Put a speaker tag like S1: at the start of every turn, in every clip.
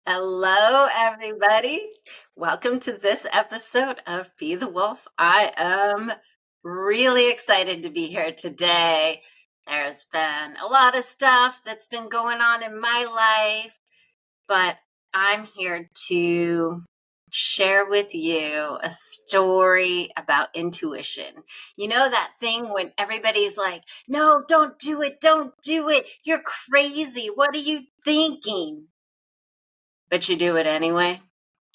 S1: Hello, everybody. Welcome to this episode of Be the Wolf. I am really excited to be here today. There's been a lot of stuff that's been going on in my life, but I'm here to share with you a story about intuition. You know that thing when everybody's like, no, don't do it, you're crazy, what are you thinking? But you do it anyway.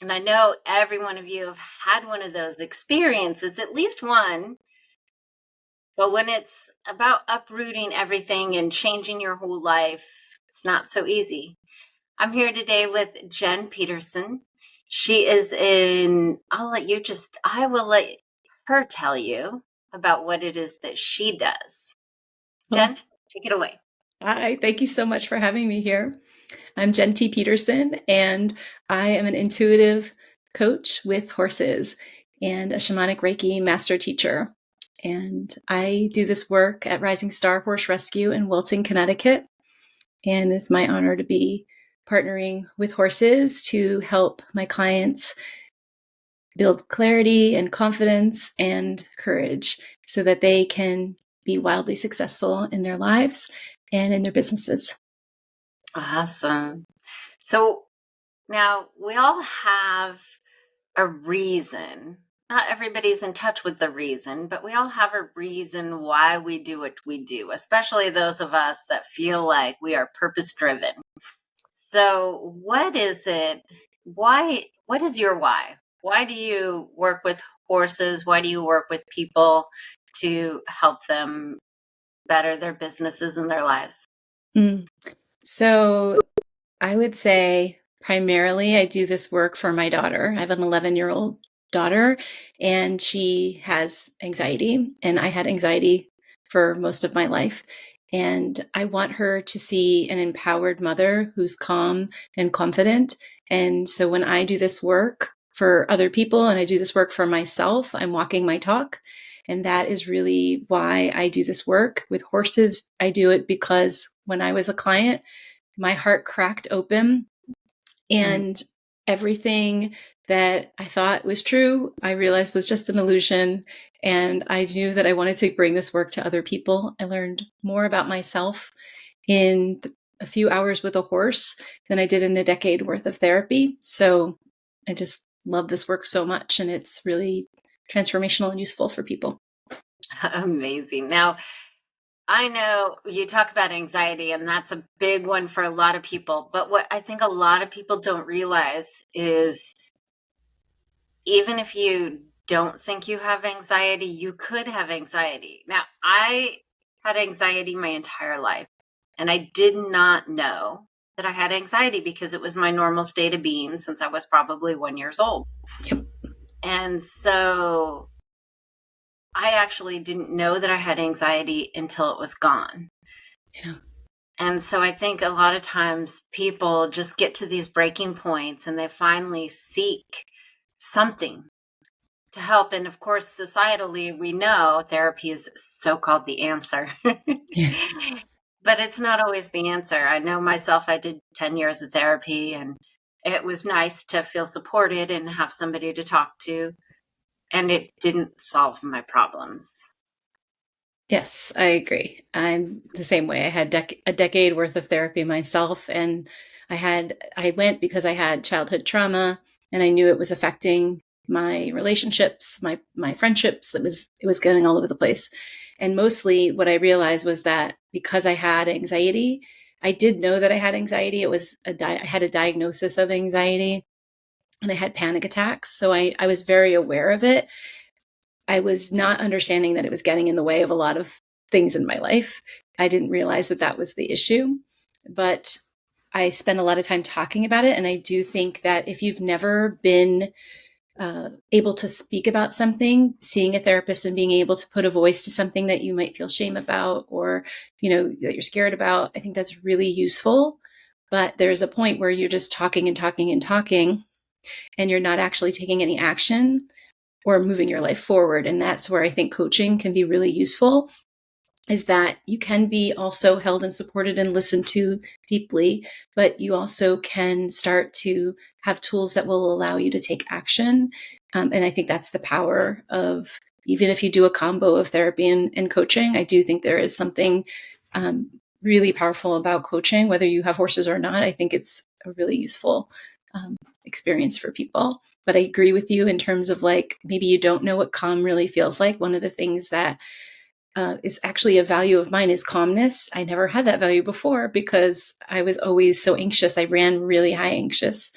S1: And I know every one of you have had one of those experiences, at least one. But when it's about uprooting everything and changing your whole life, it's not so easy. I'm here today with Jenn Peterson. She is I will let her tell you about what it is that she does.
S2: Oh,
S1: Jenn, take it away.
S2: hi. Thank you so much for having me here. I'm Jenn T. Peterson, and I am an intuitive coach with horses and a shamanic Reiki master teacher. And I do this work at Rising Star Horse Rescue in Wilton, Connecticut. And it's my honor to be partnering with horses to help my clients build clarity and confidence and courage so that they can be wildly successful in their lives and in their businesses.
S1: Awesome. So now we all have a reason. Not everybody's in touch with the reason, but we all have a reason why we do what we do, especially those of us that feel like we are purpose driven. So, what is it? What is your why? Why do you work with horses? Why do you work with people to help them better their businesses and their lives?
S2: So I would say primarily I do this work for my daughter. I have an 11-year-old daughter, and she has anxiety, and I had anxiety for most of my life. And I want her to see an empowered mother who's calm and confident. And so when I do this work for other people and I do this work for myself, I'm walking my talk. And that is really why I do this work with horses. I do it because when I was a client, my heart cracked open, and everything that I thought was true, I realized was just an illusion. And I knew that I wanted to bring this work to other people. I learned more about myself in a few hours with a horse than I did in a decade worth of therapy. So I just love this work so much, and it's really transformational and useful for people.
S1: Amazing. Now, I know you talk about anxiety, and that's a big one for a lot of people. But what I think a lot of people don't realize is even if you don't think you have anxiety, you could have anxiety. Now, I had anxiety my entire life, and I did not know that I had anxiety because it was my normal state of being since I was probably 1 year old.
S2: Yep.
S1: And so I actually didn't know that I had anxiety until it was gone.
S2: Yeah.
S1: And so I think a lot of times people just get to these breaking points and they finally seek something to help. And of course, societally, we know therapy is so-called the answer.
S2: Yeah.
S1: But it's not always the answer. I know myself, I did 10 years of therapy, and it was nice to feel supported and have somebody to talk to. And it didn't solve my problems.
S2: Yes, I agree. I'm the same way. I had a decade worth of therapy myself, and I went because I had childhood trauma, and I knew it was affecting my relationships, my friendships. It was going all over the place. And mostly what I realized was that because I had anxiety, I did know that I had anxiety. I had a diagnosis of anxiety, and I had panic attacks. So I was very aware of it. I was not understanding that it was getting in the way of a lot of things in my life. I didn't realize that that was the issue, but I spend a lot of time talking about it. And I do think that if you've never been able to speak about something, seeing a therapist and being able to put a voice to something that you might feel shame about, or, that you're scared about, I think that's really useful. But there's a point where you're just talking and talking and talking, and you're not actually taking any action or moving your life forward. And that's where I think coaching can be really useful. is that you can be also held and supported and listened to deeply, but you also can start to have tools that will allow you to take action. And I think that's the power of, even if you do a combo of therapy and coaching, I do think there is something really powerful about coaching, whether you have horses or not. I think it's a really useful experience for people. But I agree with you in terms of like, maybe you don't know what calm really feels like. One of the things that is actually a value of mine is calmness. I never had that value before because I was always so anxious. I ran really high anxious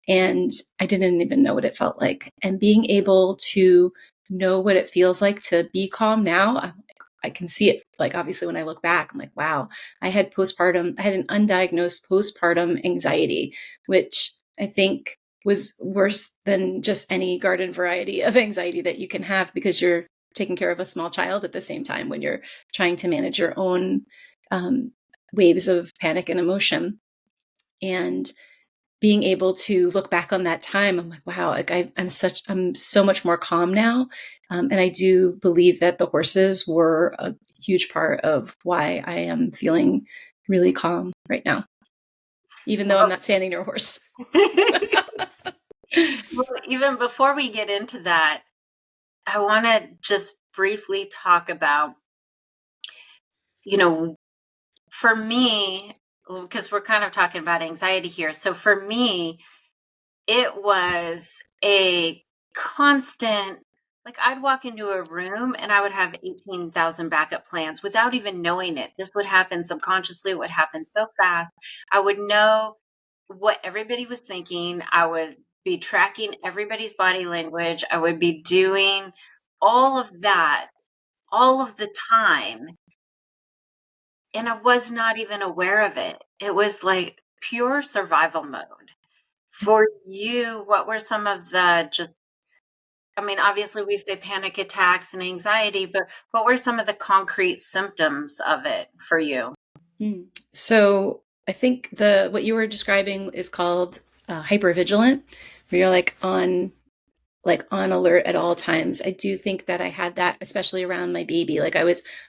S2: and I didn't even know what it felt like. And being able to know what it feels like to be calm now, I can see it. Like, obviously, when I look back, I'm like, wow, I had an undiagnosed postpartum anxiety, which I think was worse than just any garden variety of anxiety that you can have, because you're taking care of a small child at the same time when you're trying to manage your own waves of panic and emotion. And being able to look back on that time, I'm like, wow, like I'm so much more calm now. And I do believe that the horses were a huge part of why I am feeling really calm right now, even though I'm
S1: Well,
S2: not standing near a horse.
S1: well, even before we get into that, I want to just briefly talk about, you know, for me, because we're kind of talking about anxiety here. So for me, it was a constant, like I'd walk into a room and I would have 18,000 backup plans without even knowing it. This would happen subconsciously, it would happen so fast. I would know what everybody was thinking. I would be tracking everybody's body language. I would be doing all of that all of the time. And I was not even aware of it. It was like pure survival mode. For you, what were some of the just, I mean, obviously we say panic attacks and anxiety, but what were some of the concrete symptoms of it for you?
S2: So I think what you were describing is called hypervigilant, where you're like on alert at all times. I do think that I had that, especially around my baby. Like I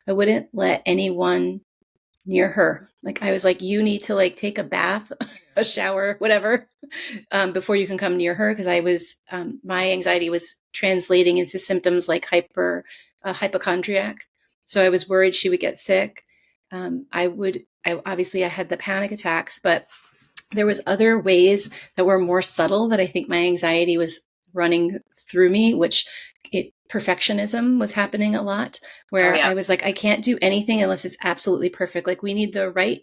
S2: wouldn't let anyone near her. Like I was like, you need to like take a bath, a shower, whatever, before you can come near her. Cause my anxiety was translating into symptoms like hypochondriac. So I was worried she would get sick. I had the panic attacks, but there was other ways that were more subtle that I think my anxiety was running through me, which perfectionism was happening a lot,
S1: Oh,
S2: where
S1: yeah.
S2: I was like, I can't do anything unless it's absolutely perfect. Like we need the right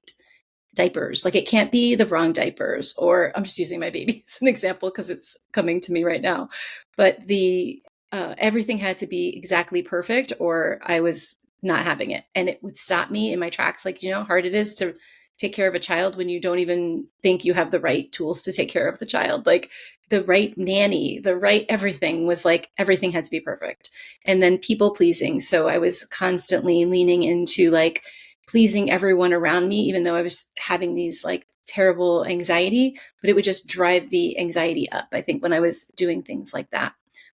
S2: diapers. Like it can't be the wrong diapers. Or I'm just using my baby as an example because it's coming to me right now. But the everything had to be exactly perfect, or I was not having it, and it would stop me in my tracks. Like, you know how hard it is to take care of a child when you don't even think you have the right tools to take care of the child. Like the right nanny, the right everything was like everything had to be perfect. And then people pleasing. So I was constantly leaning into like pleasing everyone around me, even though I was having these like terrible anxiety, but it would just drive the anxiety up, I think, when I was doing things like that.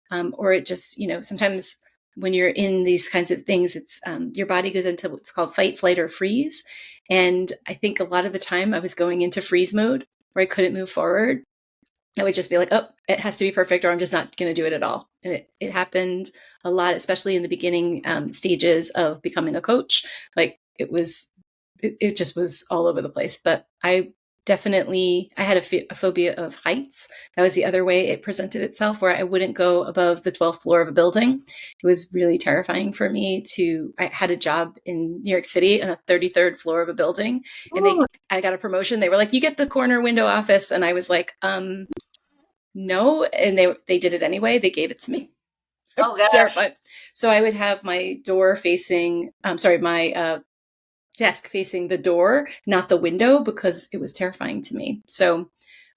S2: Or it just, sometimes when you're in these kinds of things, it's your body goes into what's called fight, flight, or freeze. And I think a lot of the time I was going into freeze mode where I couldn't move forward. I would just be like, oh, it has to be perfect, or I'm just not going to do it at all. And it happened a lot, especially in the beginning stages of becoming a coach. Like it just was all over the place. But I had a phobia of heights. That was the other way it presented itself, where I wouldn't go above the 12th floor of a building. It was really terrifying for me I had a job in New York City on a 33rd floor of a building, and
S1: Ooh,
S2: I got a promotion. They were like, you get the corner window office. And I was like, no. And they did it anyway. They gave it to me. I
S1: oh
S2: was
S1: gosh.
S2: terrified. So I would have my door facing, my desk facing the door, not the window, because it was terrifying to me. So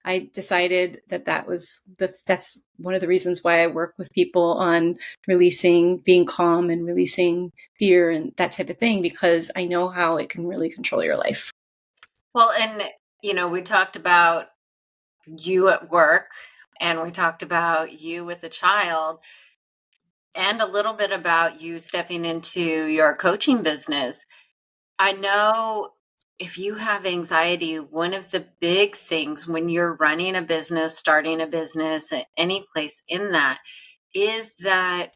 S2: I decided that's one of the reasons why I work with people on releasing, being calm and releasing fear and that type of thing, because I know how it can really control your life.
S1: Well, and, we talked about you at work and we talked about you with a child. and a little bit about you stepping into your coaching business. I know if you have anxiety, one of the big things when you're running a business, starting a business, any place in that, is that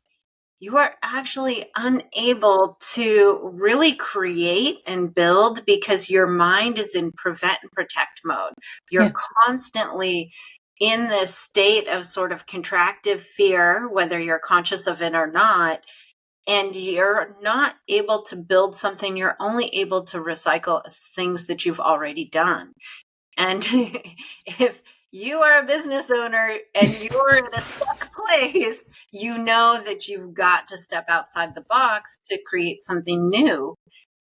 S1: you are actually unable to really create and build because your mind is in prevent and protect mode. You're
S2: Yeah,
S1: constantly in this state of sort of contractive fear, whether you're conscious of it or not, and you're not able to build something. You're only able to recycle things that you've already done. And if you are a business owner and you're in a stuck place, you know that you've got to step outside the box to create something new.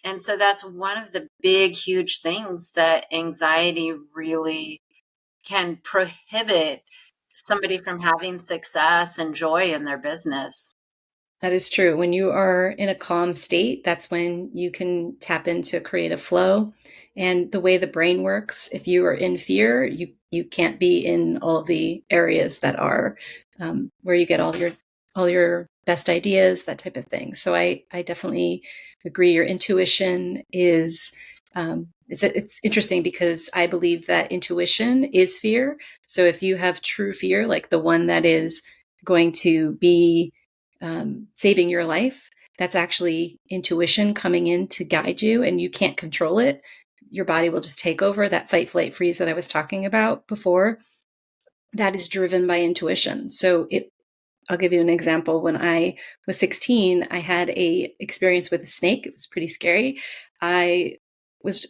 S1: And so that's one of the big, huge things that anxiety really can prohibit somebody from having success and joy in their business.
S2: that is true. When you are in a calm state, that's when you can tap into creative flow. And the way the brain works, if you are in fear, you can't be in all of the areas that are where you get all your best ideas, that type of thing. So I definitely agree. Your intuition is it's interesting because I believe that intuition is fear. So if you have true fear, like the one that is going to be saving your life, that's actually intuition coming in to guide you, and you can't control it. Your body will just take over. That fight, flight, freeze that I was talking about before, that is driven by intuition. So I'll give you an example. When I was 16, I had a experience with a snake. It was pretty scary. I was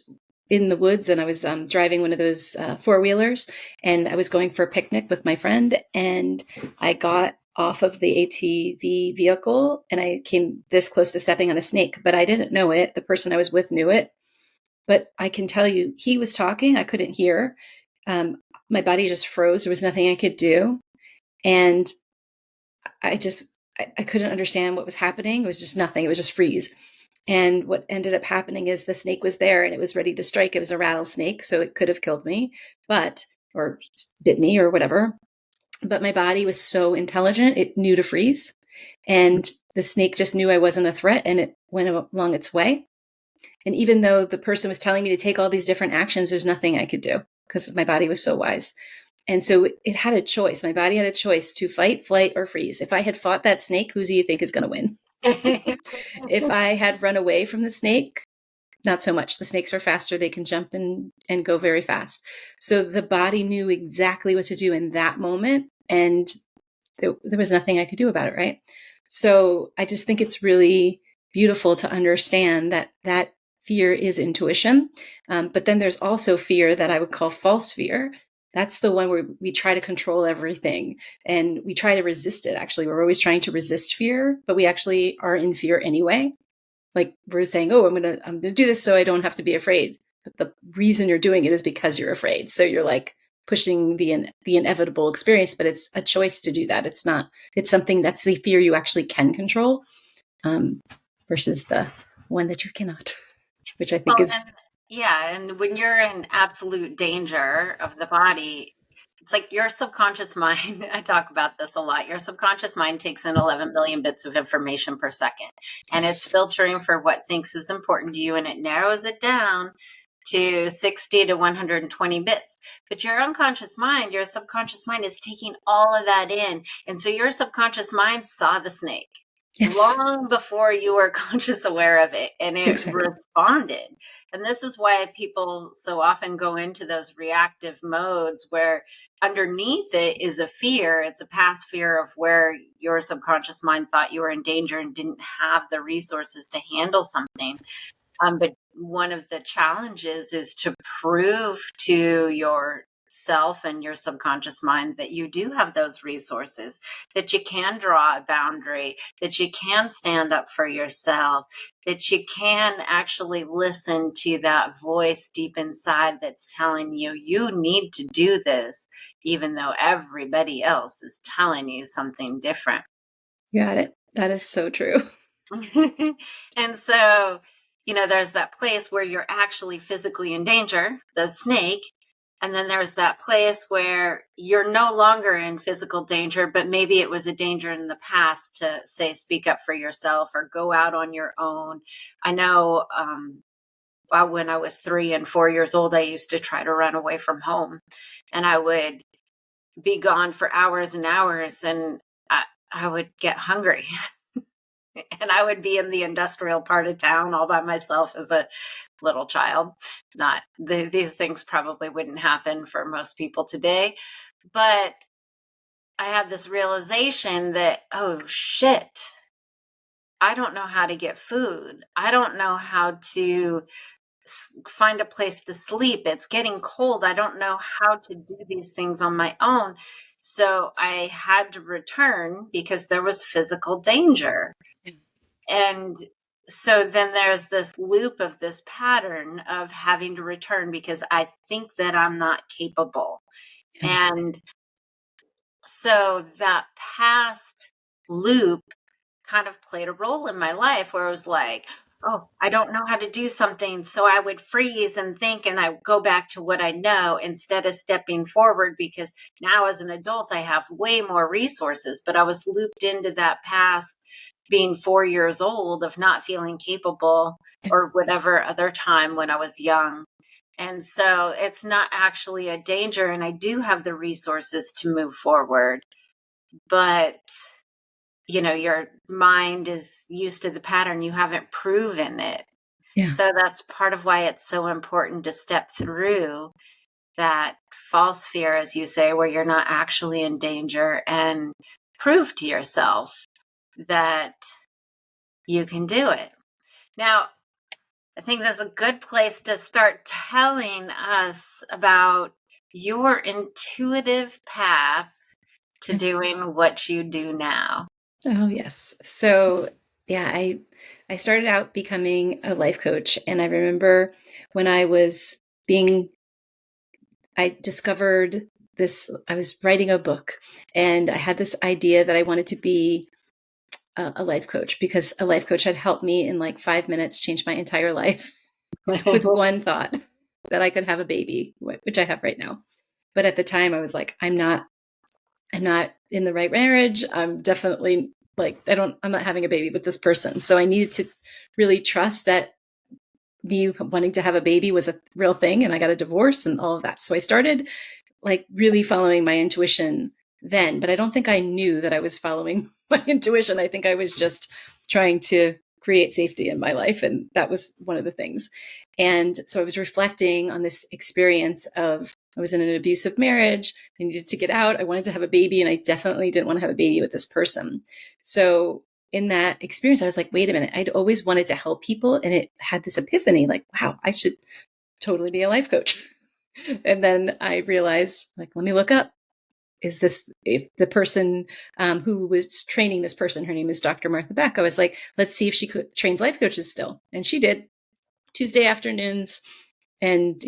S2: in the woods and I was driving one of those four-wheelers, and I was going for a picnic with my friend, and I got off of the ATV vehicle and I came this close to stepping on a snake, but I didn't know it. The person I was with knew it. But I can tell you, he was talking. I couldn't hear. Um, my body just froze. There was nothing I could do. And I just, I couldn't understand what was happening. It was just nothing. It was just freeze. And what ended up happening is the snake was there and it was ready to strike. It was a rattlesnake, so it could have killed me, or bit me or whatever. But my body was so intelligent, it knew to freeze. And the snake just knew I wasn't a threat and it went along its way. And even though the person was telling me to take all these different actions, there's nothing I could do because my body was so wise. And so it had a choice. My body had a choice to fight, flight, or freeze. If I had fought that snake, who do you think is going to win? If I had run away from the snake, not so much. The snakes are faster. They can jump and go very fast. So the body knew exactly what to do in that moment. And there was nothing I could do about it, right? So I just think it's really beautiful to understand that fear is intuition. But then there's also fear that I would call false fear. That's the one where we try to control everything and we try to resist it. Actually, we're always trying to resist fear, but we actually are in fear anyway. Like we're saying, oh, I'm going to do this so I don't have to be afraid. But the reason you're doing it is because you're afraid. So you're like pushing the inevitable experience, but it's a choice to do that. It's something that's the fear you actually can control, um, versus the one that you cannot, which I think
S1: Well,
S2: is,
S1: and yeah, and when you're in absolute danger of the body, it's like your subconscious mind. I talk about this a lot. Your subconscious mind takes in 11 billion bits of information per second, and it's
S2: yes,
S1: filtering for what thinks is important to you, and it narrows it down to 60 to 120 bits. But your unconscious mind, your subconscious mind is taking all of that in. And so your subconscious mind saw the snake
S2: yes,
S1: long before you were conscious aware of it, and it
S2: exactly.
S1: responded. And this is why people so often go into those reactive modes where underneath it is a fear. It's a past fear of where your subconscious mind thought you were in danger and didn't have the resources to handle something. But one of the challenges is to prove to yourself and your subconscious mind that you do have those resources, that you can draw a boundary, that you can stand up for yourself, that you can actually listen to that voice deep inside that's telling you you need to do this, even though everybody else is telling you something different.
S2: You got it. That is so true.
S1: And so, there's that place where you're actually physically in danger, the snake, And then there's that place where you're no longer in physical danger, but maybe it was a danger in the past to say, speak up for yourself or go out on your own. I know when I was 3 and 4 years old, I used to try to run away from home, and I would be gone for hours and hours, and I would get hungry. And I would be in the industrial part of town all by myself as a little child. Not these things probably wouldn't happen for most people today, but I had this realization that, oh shit, I don't know how to get food. I don't know how to find a place to sleep. It's getting cold. I don't know how to do these things on my own. So I had to return because there was physical danger. And so then there's this loop of this pattern of having to return because I think that I'm not capable.
S2: Yeah.
S1: And so that past loop kind of played a role in my life where I was like, oh, I don't know how to do something. So I would freeze and think, and I go back to what I know instead of stepping forward, because now as an adult, I have way more resources. But I was looped into that past being 4 years old of not feeling capable or whatever other time when I was young. And so it's not actually a danger. And I do have the resources to move forward. But your mind is used to the pattern. You haven't proven it.
S2: Yeah.
S1: So that's part of why it's so important to step through that false fear, as you say, where you're not actually in danger, and prove to yourself that you can do it. Now, I think that's a good place to start telling us about your intuitive path to doing what you do now.
S2: Oh, yes. So, yeah, I started out becoming a life coach, and I remember when I discovered this. I was writing a book, and I had this idea that I wanted to be a life coach because a life coach had helped me in like 5 minutes change my entire life with one thought that I could have a baby, which I have right now. But at the time, I was like, I'm not in the right marriage. I'm definitely like, I'm not having a baby with this person. So I needed to really trust that me wanting to have a baby was a real thing. And I got a divorce and all of that. So I started like really following my intuition then, but I don't think I knew that I was following my intuition. I think I was just trying to create safety in my life. And that was one of the things. And so I was reflecting on this experience of I was in an abusive marriage. I needed to get out. I wanted to have a baby, and I definitely didn't want to have a baby with this person. So in that experience, I was like, wait a minute, I'd always wanted to help people. And it had this epiphany like, wow, I should totally be a life coach. And then I realized, like, let me look up. Is this if the person who was training this person, her name is Dr. Martha Beck. I was like, let's see if she trains life coaches still. And she did Tuesday afternoons and,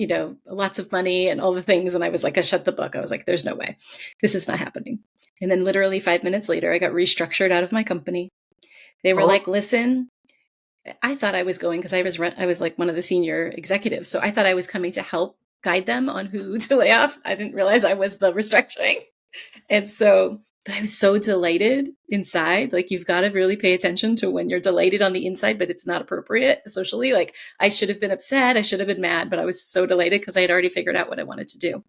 S2: lots of money and all the things. And I was like, I shut the book. I was like, there's no way this is not happening. And then literally 5 minutes later, I got restructured out of my company. They were like, listen, I thought I was going because I was like one of the senior executives. So I thought I was coming to help guide them on who to lay off. I didn't realize I was the restructuring. And so, but I was so delighted inside. Like, you've got to really pay attention to when you're delighted on the inside, but it's not appropriate socially. Like, I should have been upset. I should have been mad, but I was so delighted because I had already figured out what I wanted to do.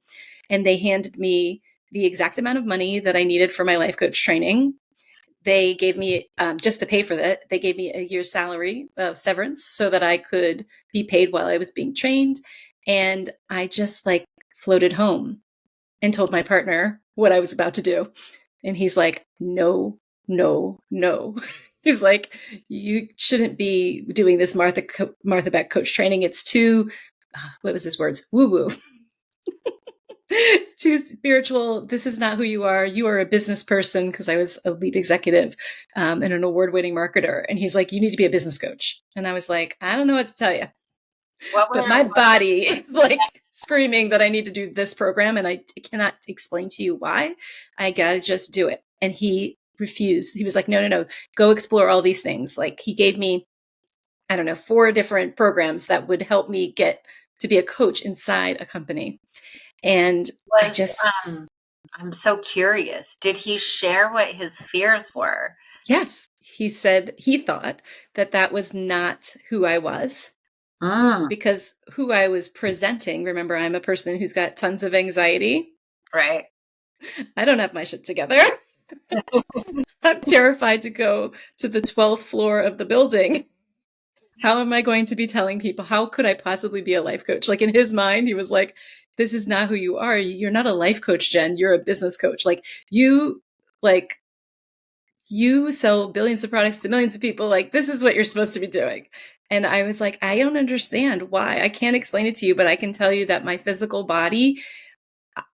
S2: And they handed me the exact amount of money that I needed for my life coach training. They gave me, just to pay for that, they gave me a year's salary of severance so that I could be paid while I was being trained. And I just like floated home and told my partner what I was about to do. And he's like, no, no, no. He's like, you shouldn't be doing this Martha Beck coach training. It's too, what was his words? Woo woo. Too spiritual. This is not who you are. You are a business person, because I was a lead executive and an award-winning marketer. And he's like, you need to be a business coach. And I was like, I don't know what to tell you. But my body is like screaming that I need to do this program, and I cannot explain to you why. I gotta just do it. And he refused. He was like, no, no, no, go explore all these things. Like, he gave me, I don't know, 4 different programs that would help me get to be a coach inside a company. And I
S1: Was
S2: just,
S1: I'm so curious. Did he share what his fears were?
S2: yes, he said he thought that that was not who I was,
S1: Mm,
S2: because who I was presenting, remember, I'm a person who's got tons of anxiety.
S1: right.
S2: I don't have my shit together. I'm terrified to go to the 12th floor of the building. How am I going to be telling people? How could I possibly be a life coach? Like, in his mind, he was like, this is not who you are. You're not a life coach, Jen. You're a business coach. You, like, you sell billions of products to millions of people. Like, this is what you're supposed to be doing. And I was like, I don't understand why. I can't explain it to you, but I can tell you that my physical body,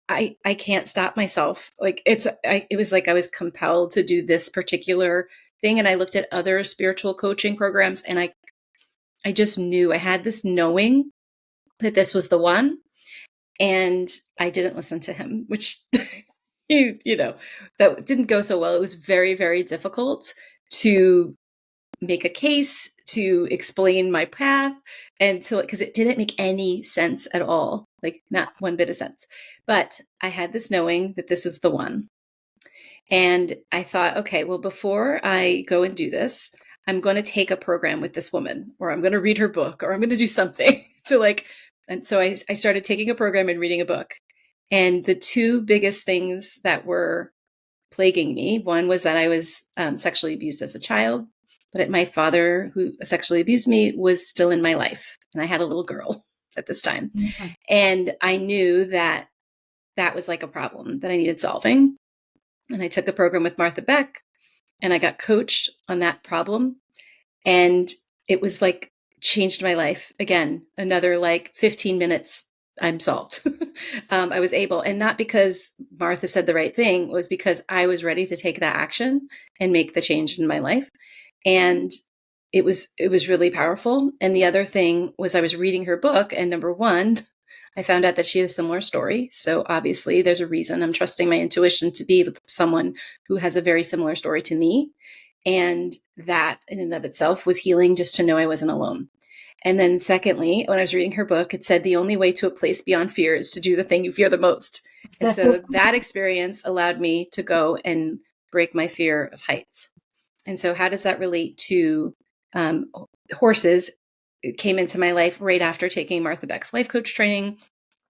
S2: I can't stop myself. Like, it was like I was compelled to do this particular thing. And I looked at other spiritual coaching programs, and I just knew, I had this knowing that this was the one. And I didn't listen to him, which, you know, that didn't go so well. It was very, very difficult to make a case, to explain my path, and to, because it didn't make any sense at all, like not one bit of sense. But I had this knowing that this is the one. And I thought, okay, well, before I go and do this, I'm going to take a program with this woman, or I'm going to read her book, or I'm going to do something to, like, and so I started taking a program and reading a book. And the two biggest things that were plaguing me, one was that I was sexually abused as a child, but my father, who sexually abused me, was still in my life. And I had a little girl at this time.
S1: Mhm.
S2: And I knew that that was like a problem that I needed solving. And I took a program with Martha Beck, and I got coached on that problem. And it was like changed my life again. Another like 15 minutes, I'm solved. I was able, and not because Martha said the right thing, was because I was ready to take that action and make the change in my life. And it was really powerful. And the other thing was, I was reading her book, and number one, I found out that she had a similar story. So obviously there's a reason I'm trusting my intuition to be with someone who has a very similar story to me. And that in and of itself was healing, just to know I wasn't alone. And then secondly, when I was reading her book, it said the only way to a place beyond fear is to do the thing you fear the most. And so that experience allowed me to go and break my fear of heights. And so how does that relate to um, horses? It came into my life right after taking Martha Beck's life coach training,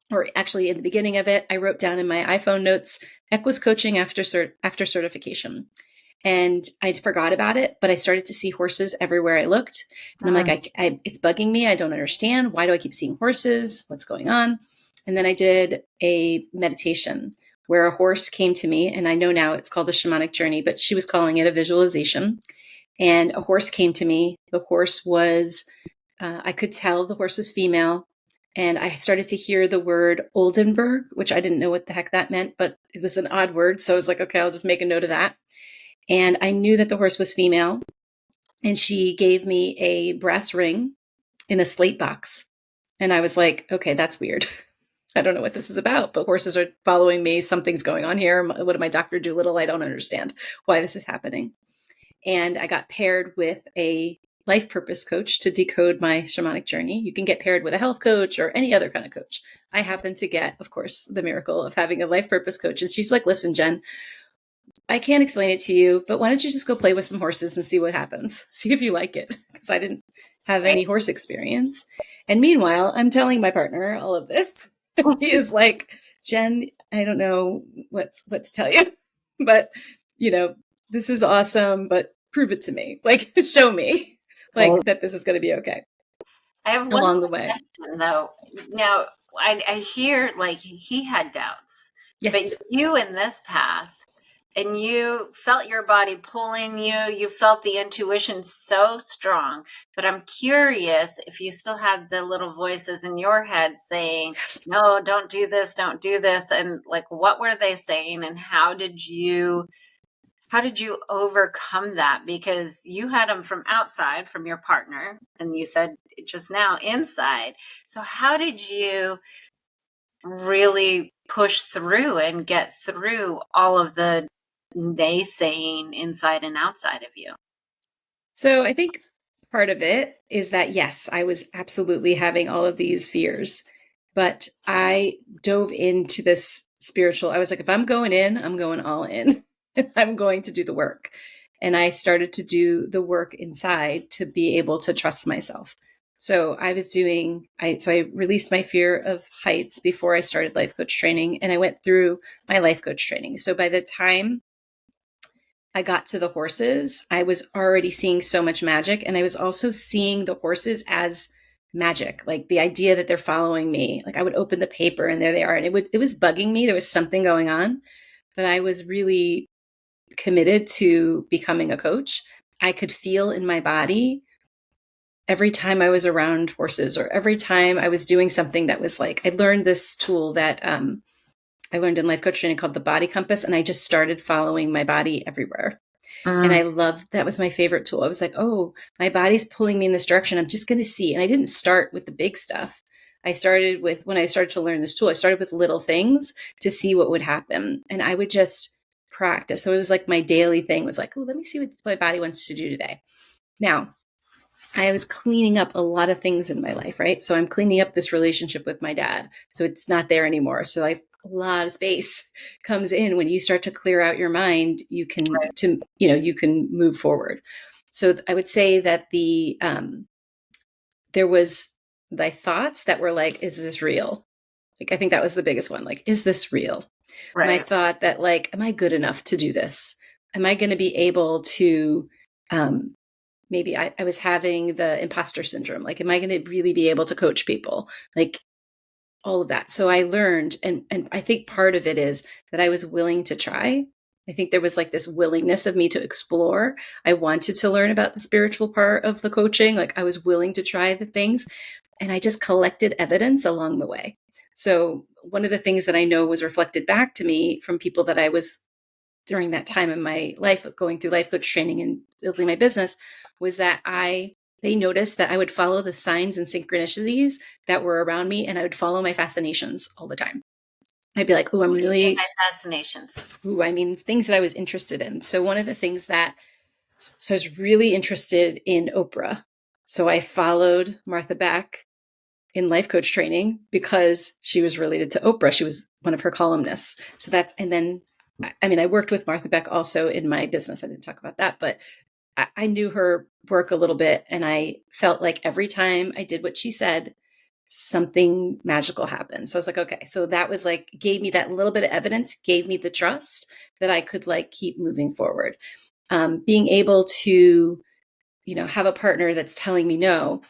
S2: or actually in the beginning of it. I wrote down in my iPhone notes, Equus coaching after certification. And I forgot about it, but I started to see horses everywhere I looked. And I'm like, it's bugging me. I don't understand. Why do I keep seeing horses? What's going on? And then I did a meditation where a horse came to me, and I know now it's called the shamanic journey, but she was calling it a visualization. And a horse came to me. The horse was, I could tell the horse was female. And I started to hear the word Oldenburg, which I didn't know what the heck that meant, but it was an odd word. So I was like, okay, I'll just make a note of that. And I knew that the horse was female. And she gave me a brass ring in a slate box. And I was like, okay, that's weird. I don't know what this is about, but horses are following me. Something's going on here. What did my Dr. Doolittle? I don't understand why this is happening. And I got paired with a life purpose coach to decode my shamanic journey. You can get paired with a health coach or any other kind of coach. I happen to get, of course, the miracle of having a life purpose coach. And she's like, listen, Jen, I can't explain it to you, but why don't you just go play with some horses and see what happens? See if you like it. Because I didn't have any horse experience. And meanwhile, I'm telling my partner all of this. He is like, Jen, I don't know what to tell you, but this is awesome, but prove it to me. Like, show me like that this is going to be okay
S1: I have one
S2: along
S1: more
S2: the way.
S1: question though. Now, I hear like he had doubts, but
S2: Yes.
S1: you in this path, and you felt your body pulling you, you felt the intuition so strong. But I'm curious if you still had the little voices in your head saying,
S2: Yes.
S1: no, don't do this, don't do this. And like, what were they saying, and how did you overcome that? Because you had them from outside, from your partner, and you said just now inside. So how did you really push through and get through all of the naysaying inside and outside of you?
S2: So I think part of it is that, yes, I was absolutely having all of these fears. But I dove into this spiritual. I was like, if I'm going in, I'm going all in. I'm going to do the work. And I started to do the work inside to be able to trust myself. So I released my fear of heights before I started life coach training, and I went through my life coach training. So by the time I got to the horses, I was already seeing so much magic. And I was also seeing the horses as magic, like the idea that they're following me. Like I would open the paper and there they are. And it was bugging me. There was something going on, but I was really committed to becoming a coach. I could feel in my body every time I was around horses, or every time I was doing something that was like, I learned this tool that I learned in life coach training called the body compass. And I just started following my body everywhere. And I loved, that was my favorite tool. I was like, oh, my body's pulling me in this direction. I'm just going to see. And I didn't start with the big stuff. When I started to learn this tool, I started with little things to see what would happen. And I would just practice. So it was like my daily thing was like, oh, let me see what my body wants to do today. Now, I was cleaning up a lot of things in my life, right? So I'm cleaning up this relationship with my dad. So it's not there anymore. So a lot of space comes in when you start to clear out your mind. You can, you can move forward. So I would say that there was the thoughts that were like, is this real? Like, I think that was the biggest one. Like, is this real?
S1: Right.
S2: My thought that like, am I good enough to do this? Am I going to be able to, maybe I was having the imposter syndrome. Like, am I going to really be able to coach people? Like all of that. So I learned, and I think part of it is that I was willing to try. I think there was like this willingness of me to explore. I wanted to learn about the spiritual part of the coaching. Like I was willing to try the things, and I just collected evidence along the way. So one of the things that I know was reflected back to me from people that I was during that time in my life, going through life coach training and building my business, was that they noticed that I would follow the signs and synchronicities that were around me, and I would follow my fascinations all the time. I'd be like, oh, I'm really
S1: my fascinations.
S2: Things that I was interested in. So one of the things I was really interested in Oprah. So I followed Martha Beck in life coach training because she was related to Oprah. She was one of her columnists. I worked with Martha Beck also in my business. I didn't talk about that, but I knew her work a little bit, and I felt like every time I did what she said, something magical happened. So I was like, okay, so that was like, gave me that little bit of evidence, gave me the trust that I could like keep moving forward. Being able to, have a partner that's telling me no.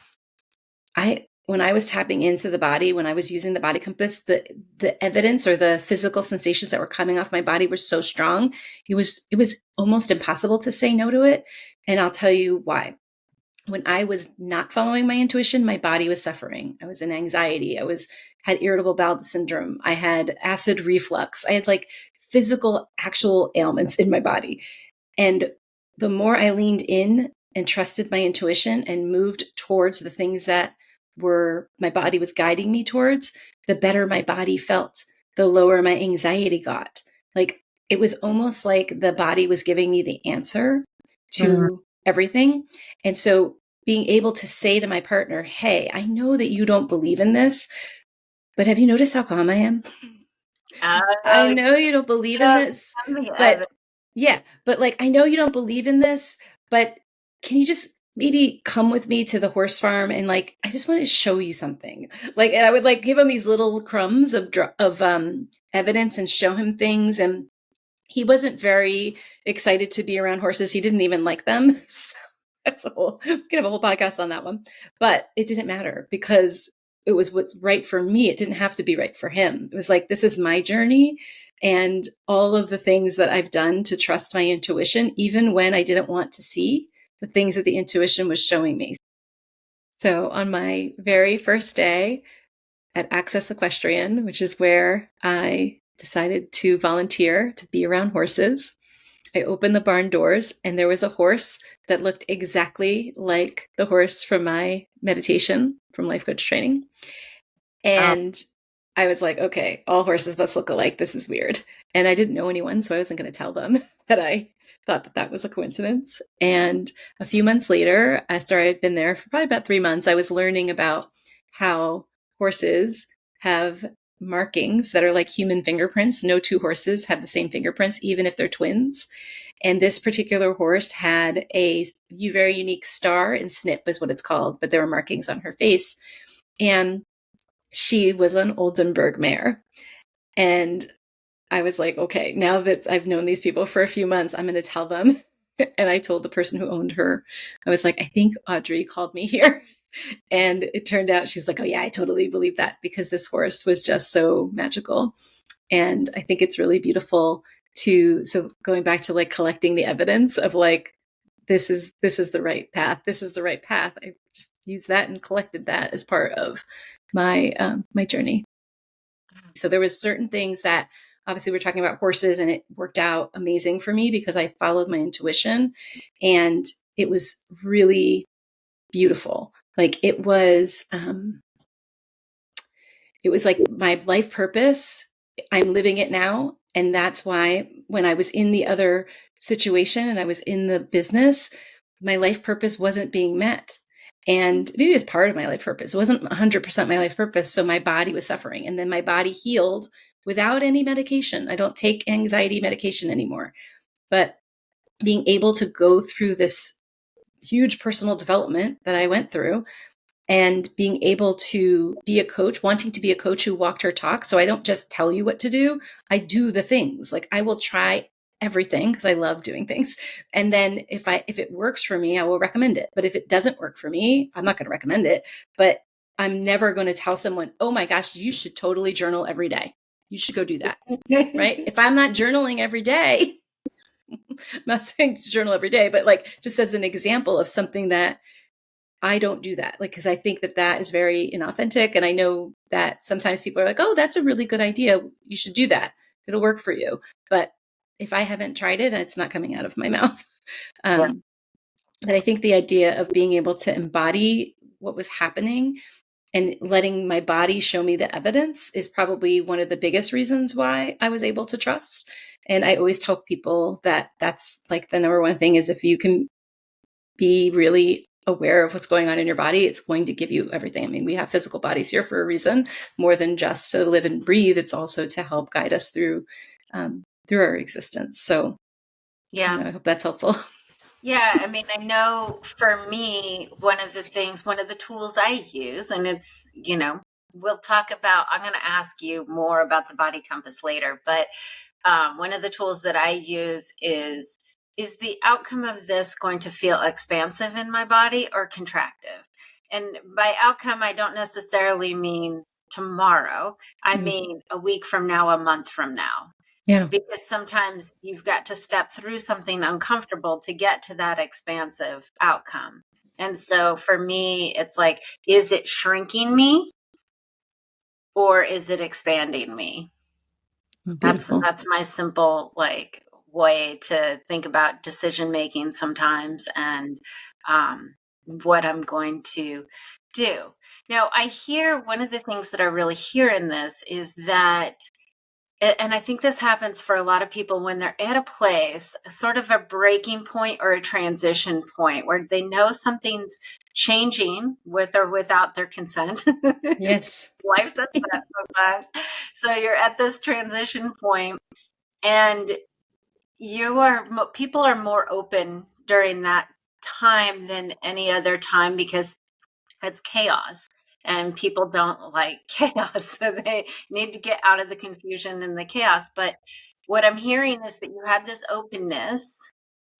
S2: When I was tapping into the body, when I was using the body compass, the evidence or the physical sensations that were coming off my body were so strong. It was almost impossible to say no to it. And I'll tell you why. When I was not following my intuition, my body was suffering. I was in anxiety. Had irritable bowel syndrome. I had acid reflux. I had like physical, actual ailments in my body. And the more I leaned in and trusted my intuition and moved towards the things that my body was guiding me towards, the better my body felt, the lower my anxiety got. Like it was almost like the body was giving me the answer to everything. And so being able to say to my partner, hey, I know that you don't believe in this, but have you noticed how calm I am? I know you don't believe in this, but like, I know you don't believe in this, but can you just maybe come with me to the horse farm? And like, I just want to show you something. Like, and I would like give him these little crumbs of evidence and show him things. And he wasn't very excited to be around horses. He didn't even like them. So we could have a whole podcast on that one, but it didn't matter because it was what's right for me. It didn't have to be right for him. It was like, this is my journey, and all of the things that I've done to trust my intuition, even when I didn't want to see the things that the intuition was showing me. So on my very first day at Access Equestrian, which is where I decided to volunteer to be around horses, I opened the barn doors, and there was a horse that looked exactly like the horse from my meditation from life coach training. And I was like, okay, all horses must look alike. This is weird. And I didn't know anyone, so I wasn't going to tell them that I thought that was a coincidence. And a few months later, after I had been there for probably about 3 months, I was learning about how horses have markings that are like human fingerprints. No two horses have the same fingerprints, even if they're twins. And this particular horse had a very unique star, and snip is what it's called, but there were markings on her face. And she was an Oldenburg mare. And I was like, okay, now that I've known these people for a few months, I'm going to tell them. And I told the person who owned her, I was like, I think Audrey called me here. And it turned out she's like, oh, yeah, I totally believe that, because this horse was just so magical. And I think it's really beautiful so going back to like collecting the evidence of like, this is the right path. This is the right path. I just used that and collected that as part of my my journey. So there was certain things that obviously we're talking about horses, and it worked out amazing for me because I followed my intuition, and it was really beautiful. Like it was like my life purpose. I'm living it now. And that's why when I was in the other situation and I was in the business, my life purpose wasn't being met. And maybe it was part of my life purpose. It wasn't 100% my life purpose. So my body was suffering. And then my body healed without any medication. I don't take anxiety medication anymore. But being able to go through this huge personal development that I went through, and being able to be a coach, wanting to be a coach who walked her talk. So I don't just tell you what to do. I do the things. Like I will try everything because I love doing things. And then if it works for me, I will recommend it. But if it doesn't work for me, I'm not going to recommend it. But I'm never going to tell someone, oh my gosh, you should totally journal every day. You should go do that. Right? If I'm not journaling every day, I'm not saying to journal every day, but like just as an example of something that I don't do that, like, because I think that is very inauthentic. And I know that sometimes people are like, oh, that's a really good idea. You should do that. It'll work for you. But if I haven't tried it, it's not coming out of my mouth.
S1: Yeah.
S2: That I think the idea of being able to embody what was happening and letting my body show me the evidence is probably one of the biggest reasons why I was able to trust. And I always tell people that that's like the number one thing is if you can be really aware of what's going on in your body, it's going to give you everything. I mean, we have physical bodies here for a reason, more than just to live and breathe. It's also to help guide us through our existence. So
S1: Yeah.
S2: I hope that's helpful.
S1: Yeah, I mean, I know for me, one of the tools I use, and it's, we'll talk about, I'm going to ask you more about the body compass later, but one of the tools that I use is the outcome of this going to feel expansive in my body or contractive? And by outcome, I don't necessarily mean tomorrow. I mean a week from now, a month from now.
S2: Yeah.
S1: Because sometimes you've got to step through something uncomfortable to get to that expansive outcome. And so for me, it's like, is it shrinking me or is it expanding me?
S2: Beautiful.
S1: That's my simple like way to think about decision making sometimes, and what I'm going to do. Now, I hear one of the things that I really hear in this is that, and I think this happens for a lot of people when they're at a place, sort of a breaking point or a transition point where they know something's changing with or without their consent.
S2: Yes.
S1: Life does that sometimes. So you're at this transition point, and people are more open during that time than any other time because it's chaos. And people don't like chaos, so they need to get out of the confusion and the chaos. But what I'm hearing is that you had this openness,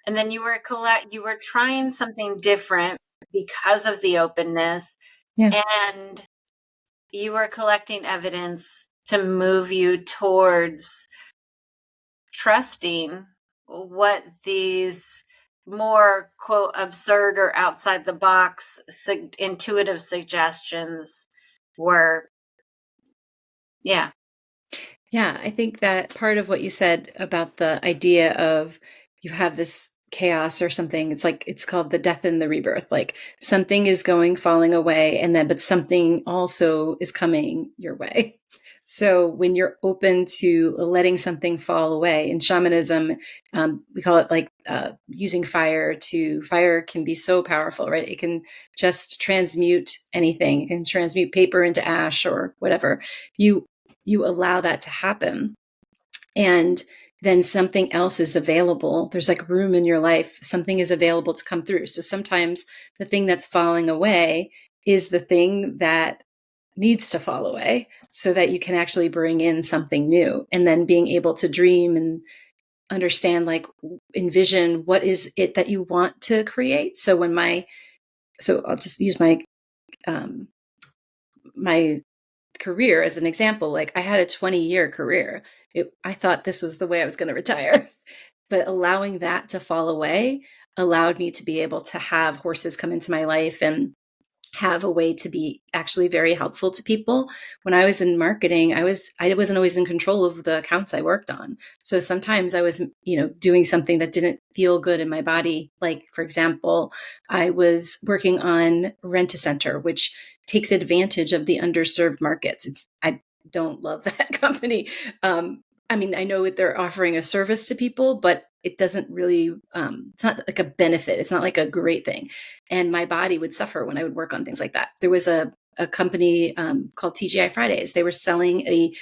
S1: and then you were trying something different because of the openness,
S2: Yeah.
S1: and you were collecting evidence to move you towards trusting what these more quote absurd or outside the box intuitive suggestions were. Yeah.
S2: Yeah. I think that part of what you said about the idea of you have this chaos or something, it's called the death and the rebirth. Like something is falling away, and then, but something also is coming your way. So when you're open to letting something fall away, in shamanism, we call it like using fire. Fire can be so powerful, right? It can just transmute anything. It can transmute paper into ash or whatever. You you allow that to happen, and then something else is available. There's like room in your life. Something is available to come through. So sometimes the thing that's falling away is the thing that needs to fall away so that you can actually bring in something new, and then being able to dream and understand, like, envision what is it that you want to create. So I'll just use um, my career as an example. Like, I had a 20-year career. I thought this was the way I was going to retire. But allowing that to fall away allowed me to be able to have horses come into my life and have a way to be actually very helpful to people. When I was in marketing, I wasn't always in control of the accounts I worked on. So sometimes I was, doing something that didn't feel good in my body. Like, for example, I was working on Rent-A-Center, which takes advantage of the underserved markets. I don't love that company. I mean, I know that they're offering a service to people, but it doesn't really, it's not like a benefit. It's not like a great thing. And my body would suffer when I would work on things like that. There was a company called TGI Fridays. They were selling a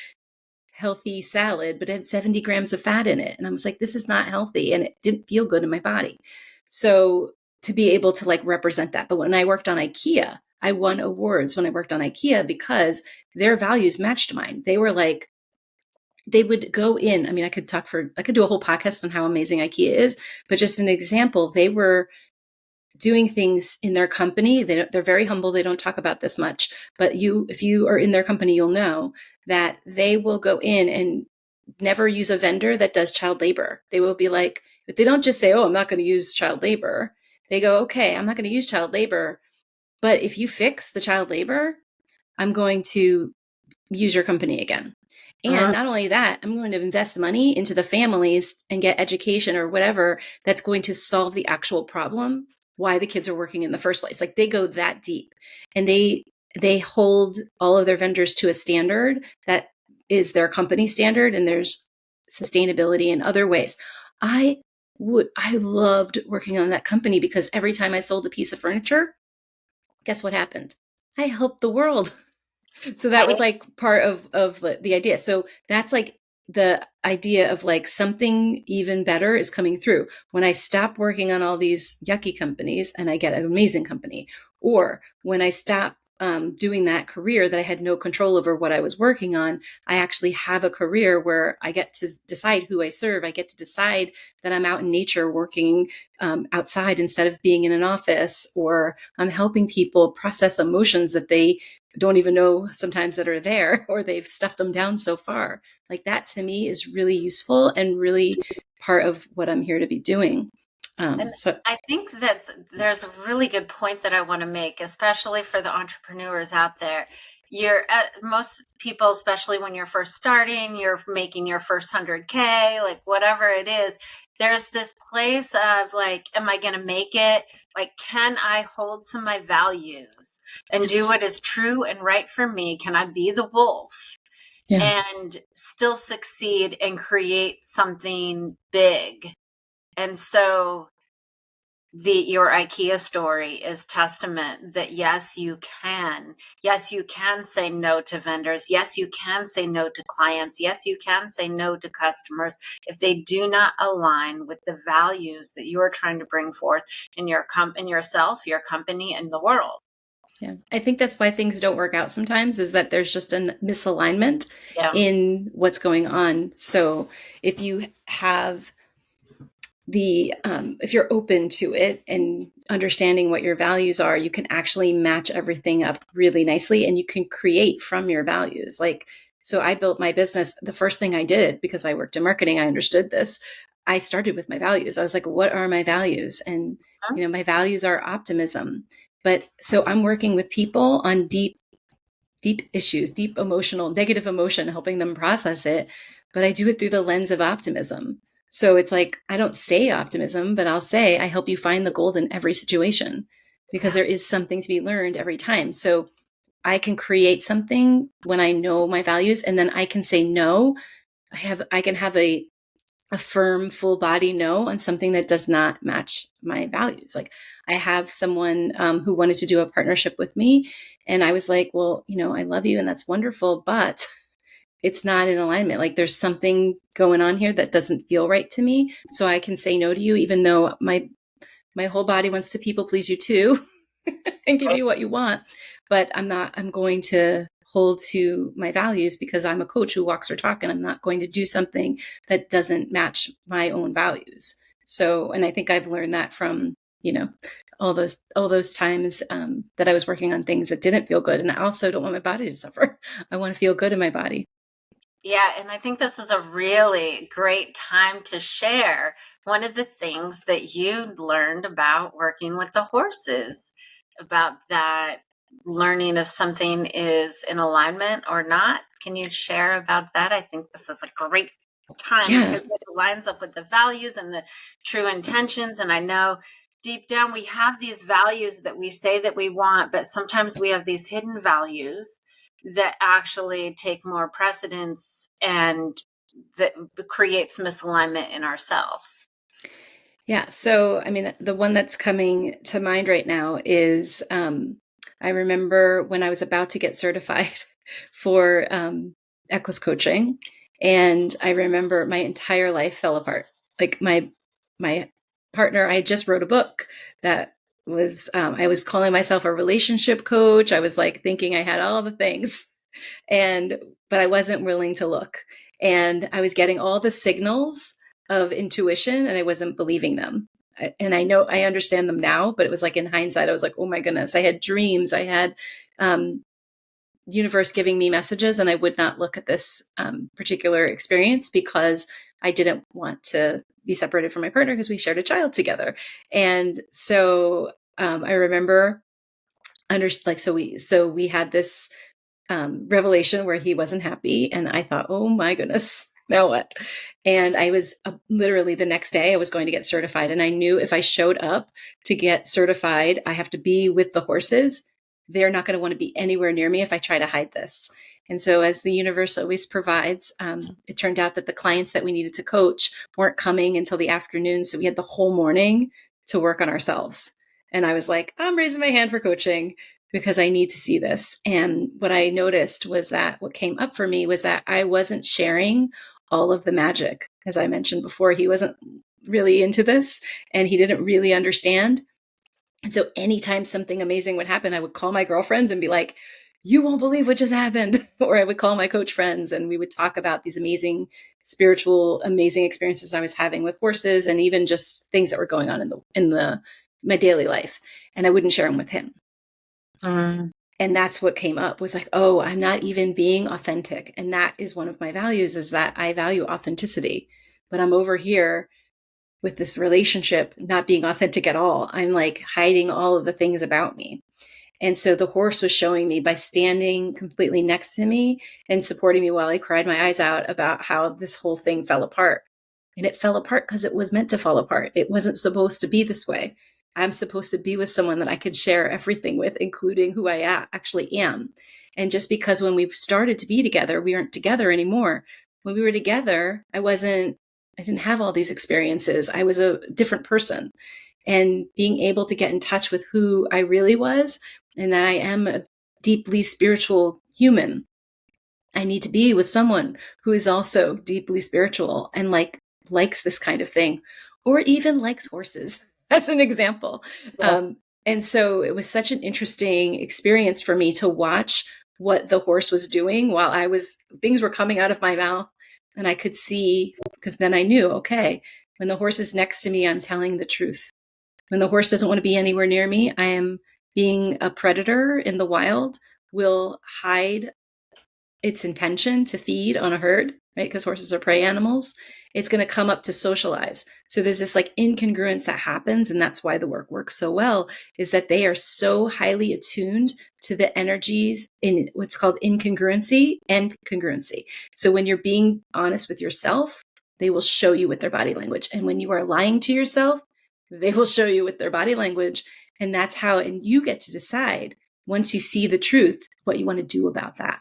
S2: healthy salad, but it had 70 grams of fat in it. And I was like, this is not healthy. And it didn't feel good in my body. So to be able to like represent that. But when I worked on IKEA, I won awards when I worked on IKEA because their values matched mine. They were like, they would go in. I mean, I could do a whole podcast on how amazing IKEA is, but just an example, they were doing things in their company. They're very humble. They don't talk about this much, but if you are in their company, you'll know that they will go in and never use a vendor that does child labor. They will be like, but they don't just say, oh, I'm not going to use child labor. They go, okay, I'm not going to use child labor, but if you fix the child labor, I'm going to use your company again. And
S1: Mm.
S2: not only that, I'm going to invest money into the families and get education or whatever that's going to solve the actual problem, why the kids are working in the first place. Like, they go that deep, and they hold all of their vendors to a standard that is their company standard, and there's sustainability in other ways. I loved working on that company because every time I sold a piece of furniture, guess what happened? I helped the world. So that was
S1: Right?
S2: like part of the idea. So that's like the idea of like something even better is coming through when I stop working on all these yucky companies and I get an amazing company, or when I stop doing that career that I had no control over what I was working on. I actually have a career where I get to decide who I serve. I get to decide that I'm out in nature working outside instead of being in an office, or I'm helping people process emotions that they don't even know sometimes that are there, or they've stuffed them down so far. Like, that to me is really useful and really part of what I'm here to be doing.
S1: And
S2: So
S1: I think there's a really good point that I want to make, especially for the entrepreneurs out there. Most people, especially when you're first starting, you're making your first 100K, like whatever it is, there's this place of like, am I going to make it? Like, can I hold to my values and do
S2: yes,
S1: what is true and right for me? Can I be the wolf
S2: yeah.
S1: and still succeed and create something big? And so your IKEA story is testament that yes, you can. Yes, you can say no to vendors. Yes, you can say no to clients. Yes, you can say no to customers if they do not align with the values that you are trying to bring forth in in yourself, your company, and the world.
S2: Yeah. I think that's why things don't work out sometimes, is that there's just a misalignment
S1: Yeah.
S2: in what's going on. So if you have if you're open to it and understanding what your values are, you can actually match everything up really nicely, and you can create from your values. Like, so I built my business. The first thing I did, because I worked in marketing, I understood this. I started with my values. I was like, what are my values? And, my values are optimism. But so I'm working with people on deep issues, deep emotional, negative emotion, helping them process it. But I do it through the lens of optimism. So it's like, I don't say optimism, but I'll say, I help you find the gold in every situation, because
S1: Yeah.
S2: there is something to be learned every time. So I can create something when I know my values, and then I can say no. I can have a firm full body no on something that does not match my values. Like I have someone who wanted to do a partnership with me, and I was like, well, I love you and that's wonderful, but it's not in alignment. Like there's something going on here that doesn't feel right to me. So I can say no to you, even though my whole body wants to people please you too and give you what you want. But I'm going to hold to my values because I'm a coach who walks her talk, and I'm not going to do something that doesn't match my own values. So, and I think I've learned that from, all those times that I was working on things that didn't feel good. And I also don't want my body to suffer. I want to feel good in my body.
S1: Yeah, and I think this is a really great time to share one of the things that you learned about working with the horses, about that learning if something is in alignment or not. Can you share about that? I think this is a great time
S2: Yeah.
S1: because it lines up with the values and the true intentions. And I know deep down we have these values that we say that we want, but sometimes we have these hidden values that actually take more precedence and that creates misalignment in ourselves.
S2: Yeah. So, I mean, the one that's coming to mind right now is I remember when I was about to get certified for Equus coaching, and I remember my entire life fell apart. Like my partner, I just wrote a book that was I was calling myself a relationship coach. I was like thinking I had all the things, and but I wasn't willing to look, and I was getting all the signals of intuition and I wasn't believing them. And I know I understand them now, but it was like in hindsight, I was like, oh my goodness, I had dreams. I had um, universe giving me messages, and I would not look at this particular experience because I didn't want to be separated from my partner because we shared a child together. And so I remember so we had this revelation where he wasn't happy. And I thought, oh my goodness, now what? And I was literally the next day, I was going to get certified. And I knew if I showed up to get certified, I have to be with the horses. They're not going to want to be anywhere near me if I try to hide this. And so, as the universe always provides, it turned out that the clients that we needed to coach weren't coming until the afternoon. So we had the whole morning to work on ourselves. And I was like, I'm raising my hand for coaching because I need to see this. And what I noticed was that what came up for me was that I wasn't sharing all of the magic. As I mentioned before, he wasn't really into this and he didn't really understand. And so anytime something amazing would happen, I would call my girlfriends and be like, you won't believe what just happened. Or I would call my coach friends and we would talk about these amazing spiritual, amazing experiences I was having with horses and even just things that were going on in my daily life. And I wouldn't share them with him.
S1: Mm.
S2: And that's what came up was like, oh, I'm not even being authentic. And that is one of my values, is that I value authenticity, but I'm over here with this relationship not being authentic at all. I'm like hiding all of the things about me. And so the horse was showing me by standing completely next to me and supporting me while I cried my eyes out about how this whole thing fell apart. And it fell apart because it was meant to fall apart. It wasn't supposed to be this way. I'm supposed to be with someone that I could share everything with, including who I actually am. And just because when we started to be together, we weren't together anymore. When we were together, I didn't have all these experiences. I was a different person. And being able to get in touch with who I really was, and that I am a deeply spiritual human. I need to be with someone who is also deeply spiritual and likes this kind of thing, or even likes horses, as an example.
S1: Yeah.
S2: And so it was such an interesting experience for me to watch what the horse was doing while things were coming out of my mouth, and I could see, because then I knew, okay, when the horse is next to me, I'm telling the truth. When the horse doesn't want to be anywhere near me, I am being a predator in the wild, will hide its intention to feed on a herd, right? Because horses are prey animals. It's going to come up to socialize. So there's this like incongruence that happens. And that's why the work works so well, is that they are so highly attuned to the energies in what's called incongruency and congruency. So when you're being honest with yourself, they will show you with their body language. And when you are lying to yourself, they will show you with their body language. And that's how, and you get to decide once you see the truth, what you want to do about that.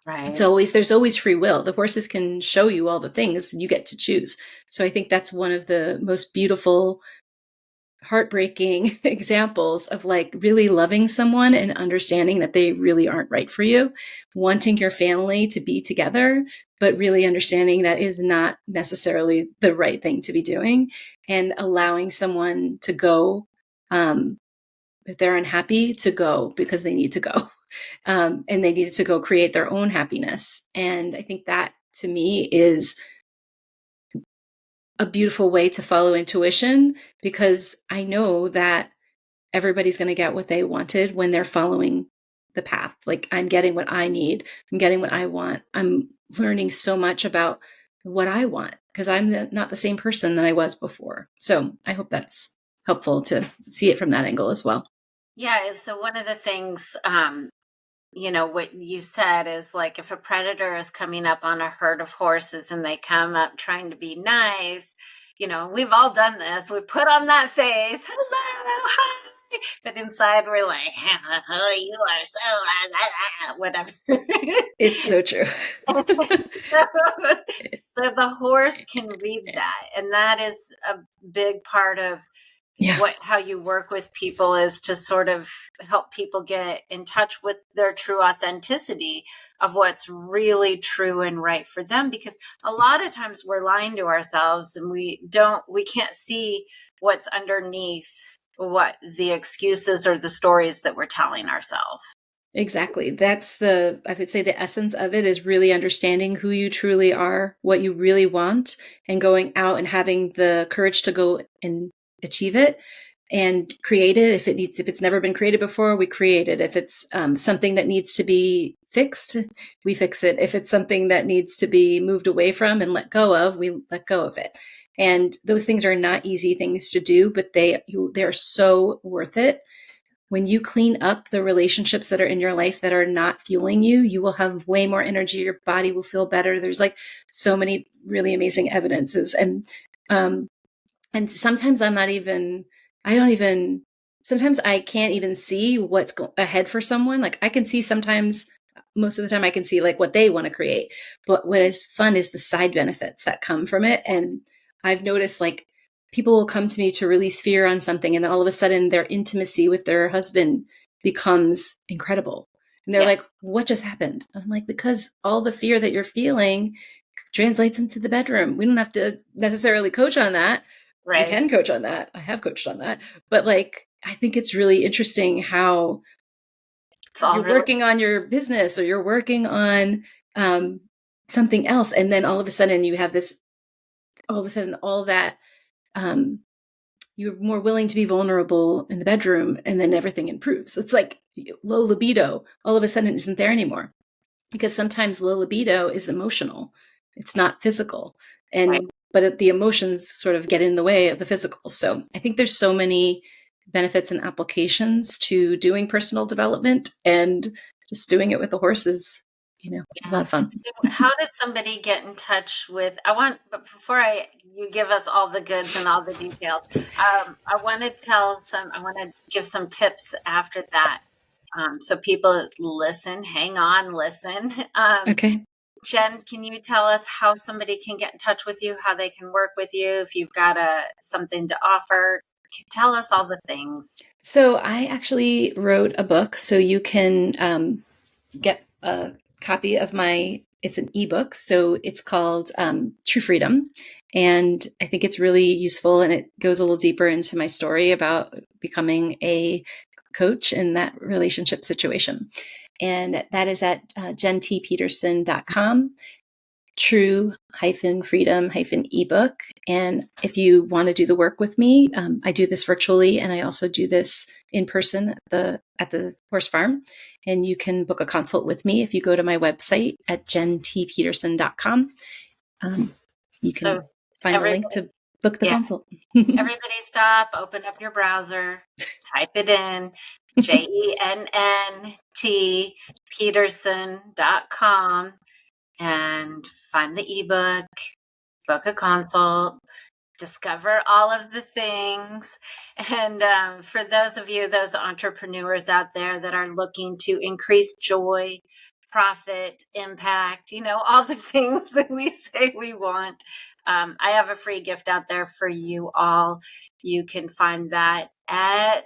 S1: Right.
S2: There's always free will. The horses can show you all the things and you get to choose. So I think that's one of the most beautiful, heartbreaking examples of like really loving someone and understanding that they really aren't right for you, wanting your family to be together, but really understanding that is not necessarily the right thing to be doing, and allowing someone to go, if they're unhappy, to go because they need to go. And they needed to go create their own happiness. And I think that to me is a beautiful way to follow intuition, because I know that everybody's going to get what they wanted when they're following the path. Like, I'm getting what I need. I'm getting what I want. I'm learning so much about what I want because I'm not the same person that I was before. So I hope that's helpful to see it from that angle as well.
S1: Yeah. So one of the things, what you said is like if a predator is coming up on a herd of horses and they come up trying to be nice, we've all done this. We put on that face, hello, hi. But inside we're like, oh, you are so whatever.
S2: It's so true.
S1: So the horse can read that. And that is a big part of
S2: Yeah,
S1: how you work with people, is to sort of help people get in touch with their true authenticity of what's really true and right for them, because a lot of times we're lying to ourselves and we can't see what's underneath what the excuses or the stories that we're telling ourselves.
S2: exactly. I would say the essence of it is really understanding who you truly are, what you really want, and going out and having the courage to go and achieve it and create it. If it's never been created before, we create it. If it's something that needs to be fixed, we fix it. If it's something that needs to be moved away from and let go of, we let go of it. And those things are not easy things to do, but they're so worth it. When you clean up the relationships that are in your life that are not fueling you, you will have way more energy. Your body will feel better. There's like so many really amazing evidences. And sometimes sometimes I can't even see what's ahead for someone. Like, I can see sometimes, most of the time I can see like what they want to create. But what is fun is the side benefits that come from it. And I've noticed like people will come to me to release fear on something, and then all of a sudden their intimacy with their husband becomes incredible. And they're
S1: Yeah.
S2: like, what just happened? And I'm like, because all the fear that you're feeling translates into the bedroom. We don't have to necessarily coach on that. We
S1: Right.
S2: can coach on that. I have coached on that. But like, I think it's really interesting how
S1: It's all
S2: you're
S1: really,
S2: working on your business or you're working on something else. And then all of a sudden all that, um, you're more willing to be vulnerable in the bedroom, and then everything improves. It's like low libido all of a sudden isn't there anymore, because sometimes low libido is emotional. It's not physical.
S1: right.
S2: But the emotions sort of get in the way of the physical. So I think there's so many benefits and applications to doing personal development, and just doing it with the horses, a lot
S1: Yeah.
S2: of fun.
S1: So how does somebody get in touch with, but before you give us all the goods and all the details, I want to give some tips after that. So people listen, hang on, listen.
S2: Okay.
S1: Jenn, can you tell us how somebody can get in touch with you, how they can work with you, if you've got something to offer? Tell us all the things.
S2: So I actually wrote a book, so you can get a copy of it's an ebook. So it's called True Freedom. And I think it's really useful, and it goes a little deeper into my story about becoming a coach in that relationship situation. And that is at jenntpeterson.com, true-freedom-ebook. And if you want to do the work with me, I do this virtually, and I also do this in person at the horse farm. And you can book a consult with me if you go to my website at jenntpeterson.com. You
S1: So
S2: can find the link
S1: everybody,
S2: to book the
S1: yeah,
S2: consult.
S1: everybody stop, open up your browser, type it in, JENNT Peterson.com, and find the ebook, book a consult, discover all of the things. And for those of you, those entrepreneurs out there that are looking to increase joy, profit, impact, all the things that we say we want, I have a free gift out there for you all. You can find that at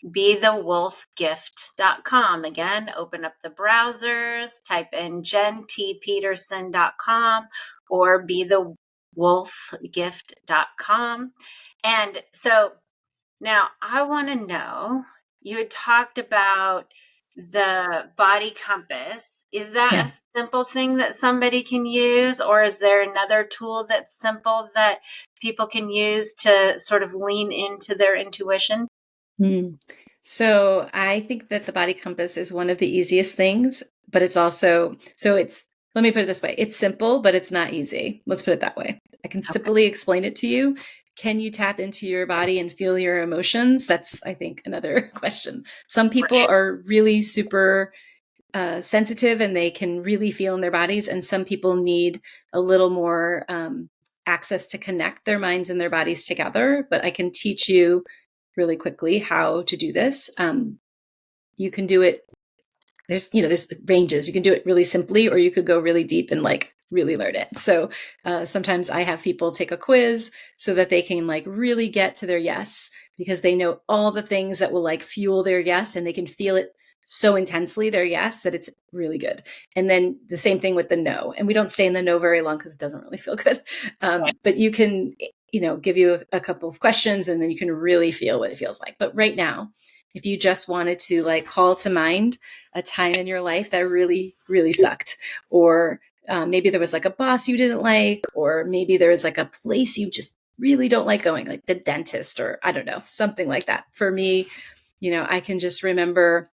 S1: BeTheWolfGift.com. Again, open up the browsers, type in JennTPeterson.com or BeTheWolfGift.com. And so now I want to know, you had talked about the body compass. Is that
S2: Yeah.
S1: a simple thing that somebody can use, or is there another tool that's simple that people can use to sort of lean into their intuition?
S2: So I think that the body compass is one of the easiest things, but it's also, let me put it this way. It's simple, but it's not easy. Let's put it that way. I can
S1: Okay.
S2: simply explain it to you. Can you tap into your body and feel your emotions? That's, I think, another question. Some people
S1: Right.
S2: are really super sensitive and they can really feel in their bodies. And some people need a little more access to connect their minds and their bodies together. But I can teach you really quickly how to do this. You can do it. There's ranges. You can do it really simply, or you could go really deep and like really learn it. So sometimes I have people take a quiz so that they can like really get to their yes, because they know all the things that will like fuel their yes, and they can feel it so intensely, their yes, that it's really good. And then the same thing with the no. And we don't stay in the no very long because it doesn't really feel good. But you can, give you a couple of questions and then you can really feel what it feels like. But right now, if you just wanted to like call to mind a time in your life that really, really sucked, or maybe there was like a boss you didn't like, or maybe there was like a place you just really don't like going, like the dentist, or I don't know, something like that. For me, I can just remember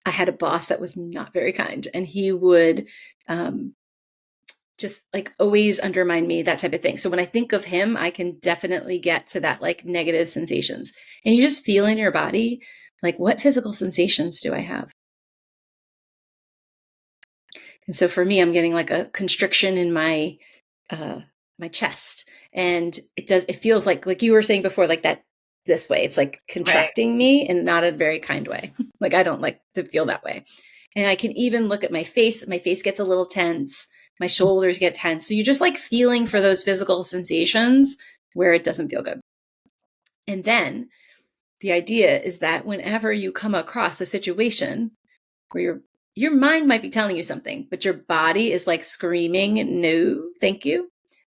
S2: I had a boss that was not very kind, and he would just like always undermine me, that type of thing. So when I think of him, I can definitely get to that like negative sensations. And you just feel in your body, like, what physical sensations do I have? And so for me, I'm getting like a constriction in my chest. And it feels like you were saying before, like that this way. It's like
S1: Right.
S2: contracting me in not a very kind way. Like I don't like to feel that way. And I can even look at my face. My face gets a little tense. My shoulders get tense. So you're just like feeling for those physical sensations where it doesn't feel good. And then the idea is that whenever you come across a situation where your mind might be telling you something, but your body is like screaming, no, thank you.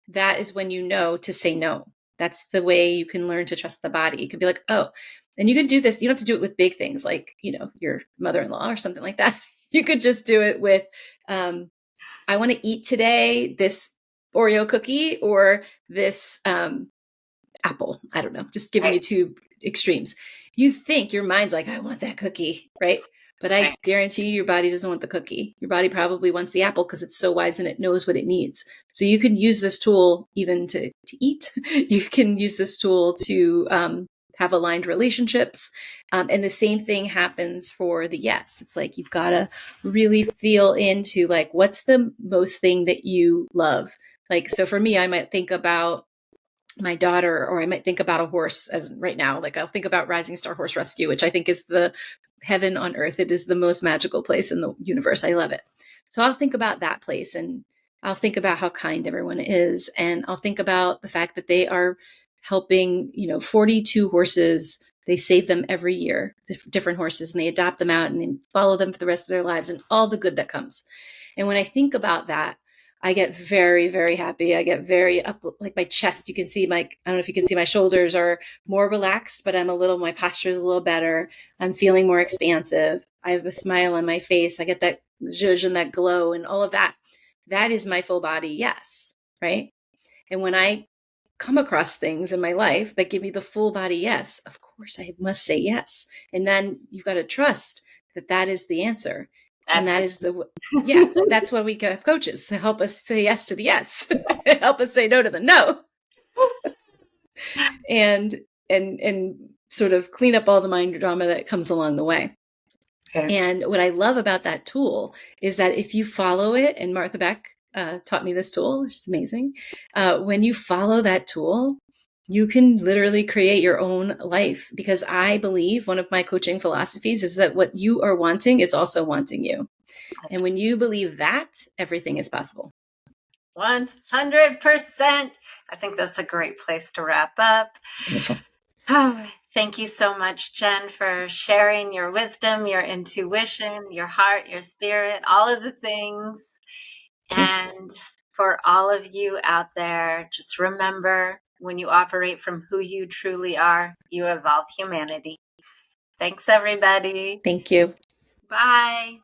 S2: That is when you know to say no. That's the way you can learn to trust the body. You can be like, oh, and you can do this. You don't have to do it with big things like, your mother-in-law or something like that. You could just do it with, I want to eat today this Oreo cookie or this apple. I don't know, just giving you
S1: Right.
S2: two extremes. You think your mind's like, I want that cookie, right? But I
S1: Right.
S2: guarantee you, your body doesn't want the cookie. Your body probably wants the apple because it's so wise and it knows what it needs. So you can use this tool even to eat. You can use this tool to have aligned relationships. And the same thing happens for the yes. It's like you've got to really feel into like, what's the most thing that you love? Like, so for me, I might think about my daughter, or I might think about a horse as right now. Like I'll think about Rising Star Horse Rescue, which I think is the heaven on earth. It is the most magical place in the universe. I love it. So I'll think about that place, and I'll think about how kind everyone is. And I'll think about the fact that they are helping, 42 horses. They save them every year, different horses, and they adopt them out and they follow them for the rest of their lives and all the good that comes. And when I think about that, I get very, very happy. I get very up, like my chest. You can see I don't know if you can see my shoulders are more relaxed, but my posture is a little better. I'm feeling more expansive. I have a smile on my face. I get that zhuzh and that glow and all of that. That is my full body yes, right? And when I come across things in my life that give me the full body yes, of course I must say yes. And then you've got to trust that that is the answer. And
S1: That's
S2: that
S1: the
S2: is that's why we have coaches to help us say yes to the yes, help us say no to the no, and and sort of clean up all the mind drama that comes along the way.
S1: Okay.
S2: And what I love about that tool is that if you follow it, and Martha Beck taught me this tool, which is amazing. When you follow that tool, you can literally create your own life, because I believe one of my coaching philosophies is that what you are wanting is also wanting you. And when you believe that, everything is possible.
S1: 100%. I think that's a great place to wrap up.
S2: Beautiful.
S1: Oh, thank you so much, Jenn, for sharing your wisdom, your intuition, your heart, your spirit, all of the things. And for all of you out there, just remember, when you operate from who you truly are, you evolve humanity. Thanks, everybody.
S2: Thank you.
S1: Bye.